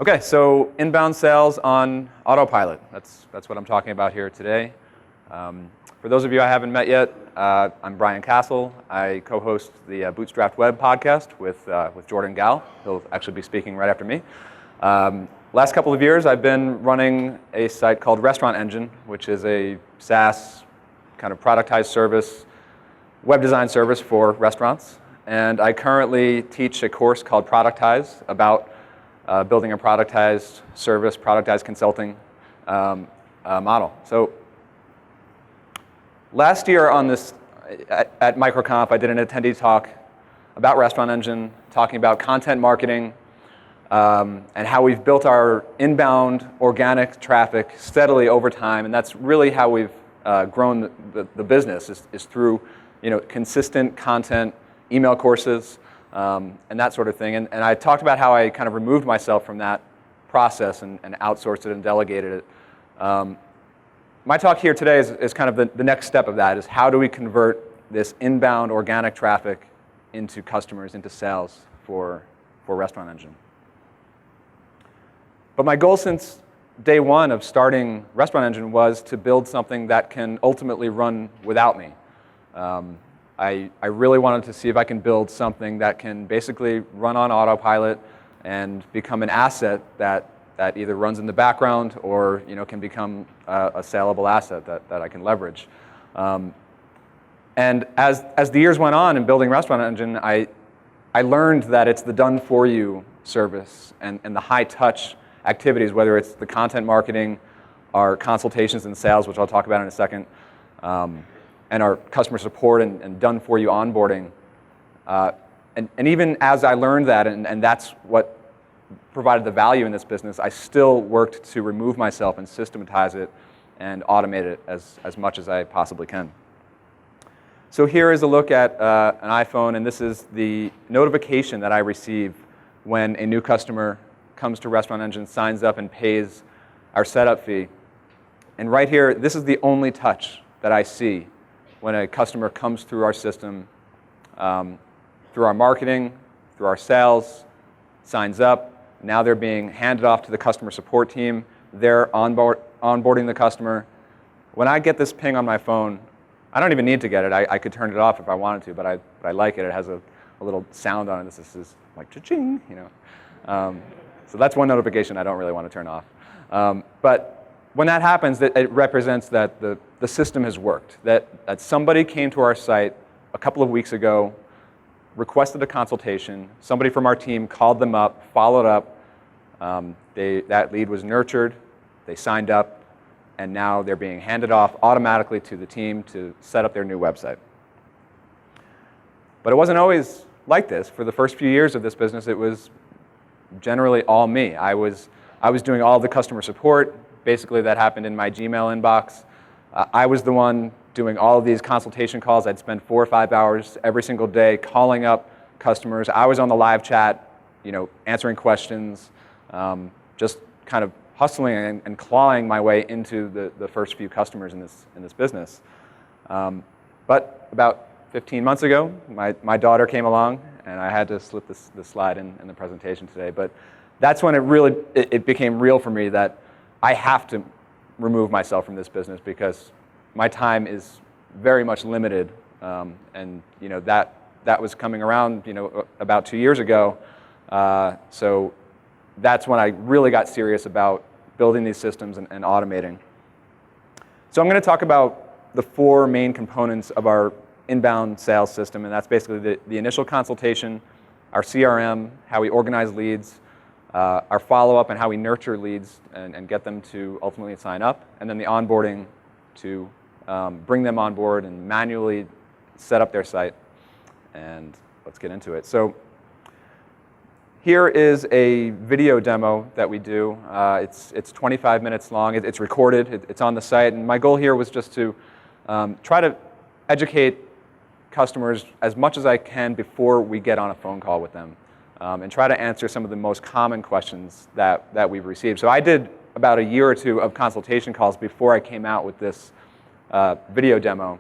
Okay, so inbound sales on autopilot. That's what I'm talking about here today. For those of you I haven't met yet, I'm Brian Casel. I co-host the Bootstrapped Web podcast with Jordan Gal. He'll actually be speaking right after me. Last couple of years, I've been running a site called Restaurant Engine, which is a SaaS kind of productized service, web design service for restaurants. And I currently teach a course called Productize about building a productized service, productized consulting model. So last year on this, at MicroConf, I did an attendee talk about Restaurant Engine, talking about content marketing and how we've built our inbound organic traffic steadily over time. And that's really how we've grown the business is through consistent content, email courses, and that sort of thing. And I talked about how I kind of removed myself from that process and outsourced it and delegated it. My talk here today is kind of the next step of that, is how do we convert this inbound organic traffic into customers, into sales for Restaurant Engine. But my goal since day one of starting Restaurant Engine was to build something that can ultimately run without me. I really wanted to see if I can build something that can basically run on autopilot and become an asset that either runs in the background or can become a saleable asset that I can leverage. And as the years went on in building Restaurant Engine, I learned that it's the done-for-you service and the high-touch activities, whether it's the content marketing, our consultations and sales, which I'll talk about in a second, and our customer support and done-for-you onboarding. And even as I learned that, and that's what provided the value in this business, I still worked to remove myself and systematize it and automate it as much as I possibly can. So here is a look at an iPhone, and this is the notification that I receive when a new customer comes to Restaurant Engine, signs up, and pays our setup fee. And right here, this is the only touch that I see when a customer comes through our system, through our marketing, through our sales, signs up. Now they're being handed off to the customer support team. They're onboarding the customer. When I get this ping on my phone, I don't even need to get it. I could turn it off if I wanted to, but I like it. It has a little sound on it. This is like cha-ching, So that's one notification I don't really want to turn off. But when that happens, it represents that the system has worked, that somebody came to our site a couple of weeks ago, requested a consultation, somebody from our team called them up, followed up, that lead was nurtured, they signed up, and now they're being handed off automatically to the team to set up their new website. But it wasn't always like this. For the first few years of this business, it was generally all me. I was doing all the customer support. Basically, that happened in my Gmail inbox. I was the one doing all of these consultation calls. I'd spend 4 or 5 hours every single day calling up customers. I was on the live chat, answering questions, just kind of hustling and clawing my way into the first few customers in this business. But about 15 months ago, my daughter came along, and I had to slip this slide in the presentation today. But that's when it became real for me that I have to remove myself from this business because my time is very much limited, and that was coming around about 2 years ago. So that's when I really got serious about building these systems and automating. So I'm going to talk about the 4 main components of our inbound sales system, and that's basically the initial consultation, our CRM, how we organize leads, our follow-up and how we nurture leads and get them to ultimately sign up, and then the onboarding to bring them on board and manually set up their site. And let's get into it. So here is a video demo that we do. It's 25 minutes long. It's recorded. It's on the site. And my goal here was just to try to educate customers as much as I can before we get on a phone call with them, and try to answer some of the most common questions that we've received. So I did about a year or 2 of consultation calls before I came out with this video demo.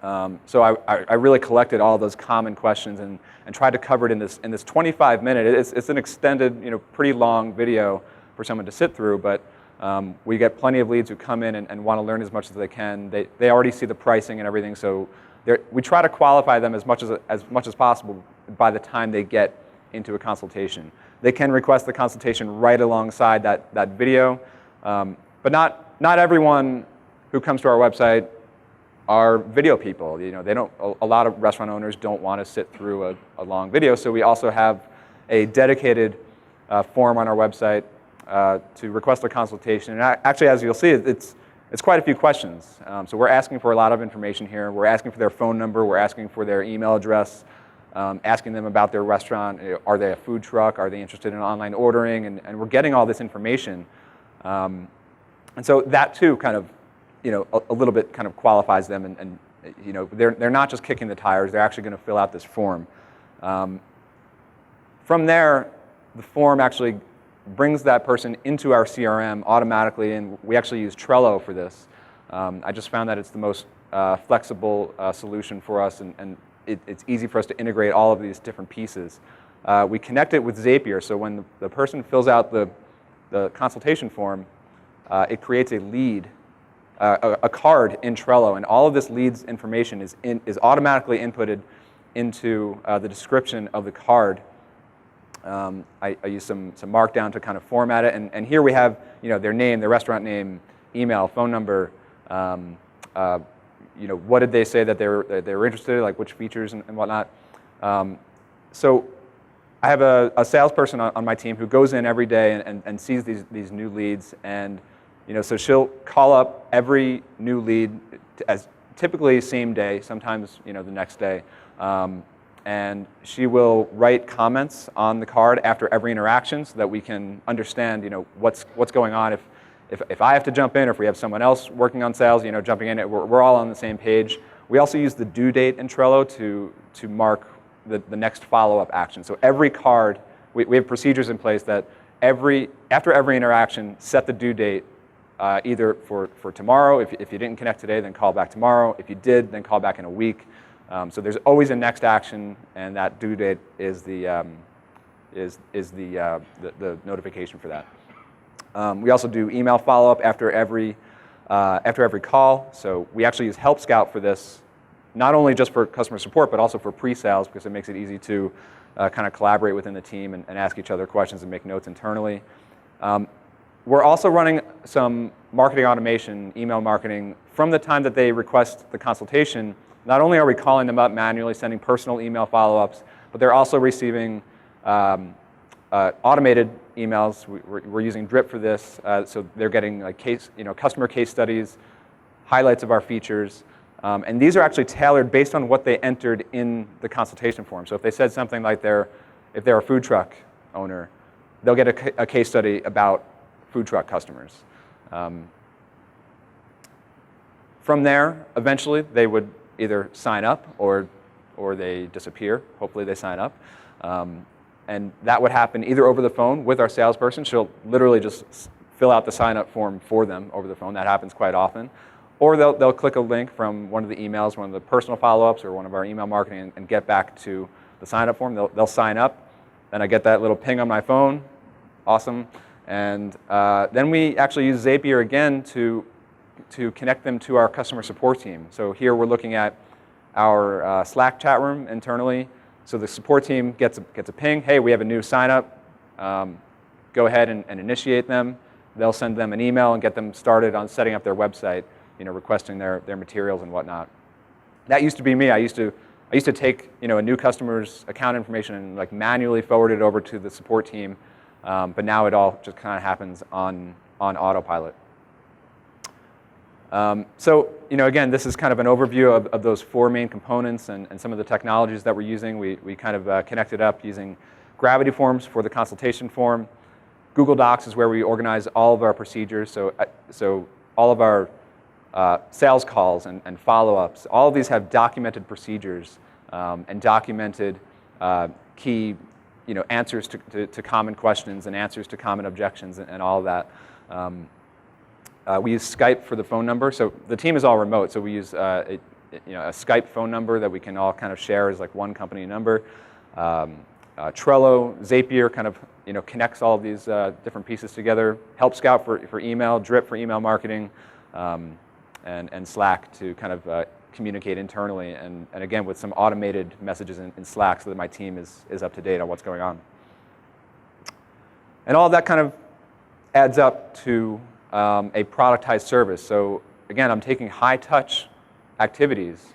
So I really collected all those common questions and tried to cover it in this 25-minute. It's an extended, pretty long video for someone to sit through, but we get plenty of leads who come in and want to learn as much as they can. They already see the pricing and everything, so we try to qualify them as much as possible by the time they get into a consultation. They can request the consultation right alongside that video, but not everyone who comes to our website are video people. They don't. A lot of restaurant owners don't want to sit through a long video, so we also have a dedicated form on our website to request a consultation. And actually, as you'll see, it's quite a few questions. So we're asking for a lot of information here. We're asking for their phone number. We're asking for their email address. Asking them about their restaurant. Are they a food truck? Are they interested in online ordering? And we're getting all this information. And so that too kind of, a little bit kind of qualifies them, and they're not just kicking the tires. They're actually going to fill out this form. From there, the form actually brings that person into our CRM automatically, and we actually use Trello for this. I just found that it's the most flexible solution for us, and it's easy for us to integrate all of these different pieces. We connect it with Zapier, so when the person fills out the consultation form, it creates a lead, a card in Trello, and all of this leads information is automatically inputted into the description of the card. I use some Markdown to kind of format it, and here we have their name, their restaurant name, email, phone number. What did they say that they were interested in, like which features and whatnot. So I have a salesperson on my team who goes in every day and sees these new leads, and so she'll call up every new lead as typically same day, sometimes the next day, and she will write comments on the card after every interaction so that we can understand what's going on. If I have to jump in, or if we have someone else working on sales, jumping in, we're all on the same page. We also use the due date in Trello to mark the next follow-up action. So every card, we have procedures in place that after every interaction, set the due date, either for tomorrow. If you didn't connect today, then call back tomorrow. If you did, then call back in a week. So there's always a next action, and that due date is the notification for that. We also do email follow-up after every call. So we actually use Help Scout for this, not only just for customer support, but also for pre-sales, because it makes it easy to kind of collaborate within the team and ask each other questions and make notes internally. We're also running some marketing automation, email marketing, from the time that they request the consultation. Not only are we calling them up manually, sending personal email follow-ups, but they're also receiving automated emails. We're using Drip for this, so they're getting like customer case studies, highlights of our features, and these are actually tailored based on what they entered in the consultation form. So if they said something like if they're a food truck owner, they'll get a case study about food truck customers. From there, eventually they would either sign up or they disappear. Hopefully they sign up. And that would happen either over the phone with our salesperson. She'll literally just fill out the sign-up form for them over the phone. That happens quite often. Or they'll click a link from one of the emails, one of the personal follow-ups, or one of our email marketing, and get back to the sign-up form. They'll sign up. Then I get that little ping on my phone. Awesome. And then we actually use Zapier again to connect them to our customer support team. So here we're looking at our Slack chat room internally. So the support team gets a ping. Hey, we have a new sign-up. Go ahead and initiate them. They'll send them an email and get them started on setting up their website, requesting their materials and whatnot. That used to be me. I used to take a new customer's account information and like manually forward it over to the support team. But now it all just kind of happens on autopilot. So again, this is kind of an overview of those four main components and some of the technologies that we're using. We kind of connected up using Gravity Forms for the consultation form. Google Docs is where we organize all of our procedures. So all of our sales calls and follow-ups, all of these have documented procedures and documented key answers to common questions and answers to common objections and all of that. We use Skype for the phone number. So the team is all remote. So we use a Skype phone number that we can all kind of share as like one company number. Trello, Zapier kind of connects all of these different pieces together. Help Scout for email, Drip for email marketing, and Slack to kind of communicate internally, and again with some automated messages in Slack so that my team is up to date on what's going on. And all of that kind of adds up to a productized service. So again, I'm taking high-touch activities,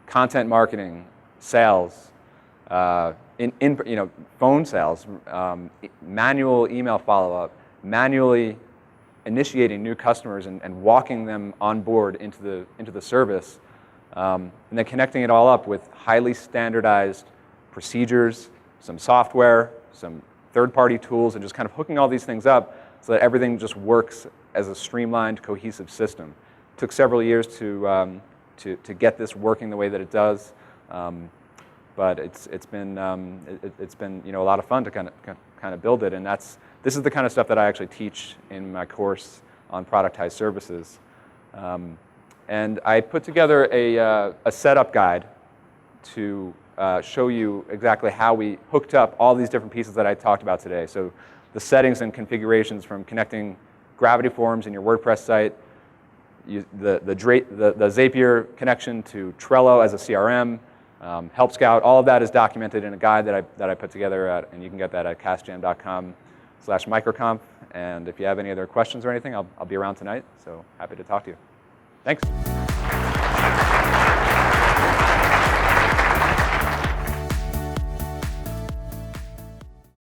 content marketing, sales, phone sales, manual email follow-up, manually initiating new customers and walking them on board into the service, and then connecting it all up with highly standardized procedures, some software, some third-party tools, and just kind of hooking all these things up so that everything just works as a streamlined, cohesive system. It took several years to get this working the way that it does, but it's been a lot of fun to kind of build it, and this is the kind of stuff that I actually teach in my course on productized services. And I put together a setup guide to show you exactly how we hooked up all these different pieces that I talked about today. So the settings and configurations from connecting Gravity forms in your WordPress site, the Zapier connection to Trello as a CRM, Help Scout, all of that is documented in a guide that I put together, and you can get that at casjam.com/microconf. And if you have any other questions or anything, I'll be around tonight, so happy to talk to you. Thanks.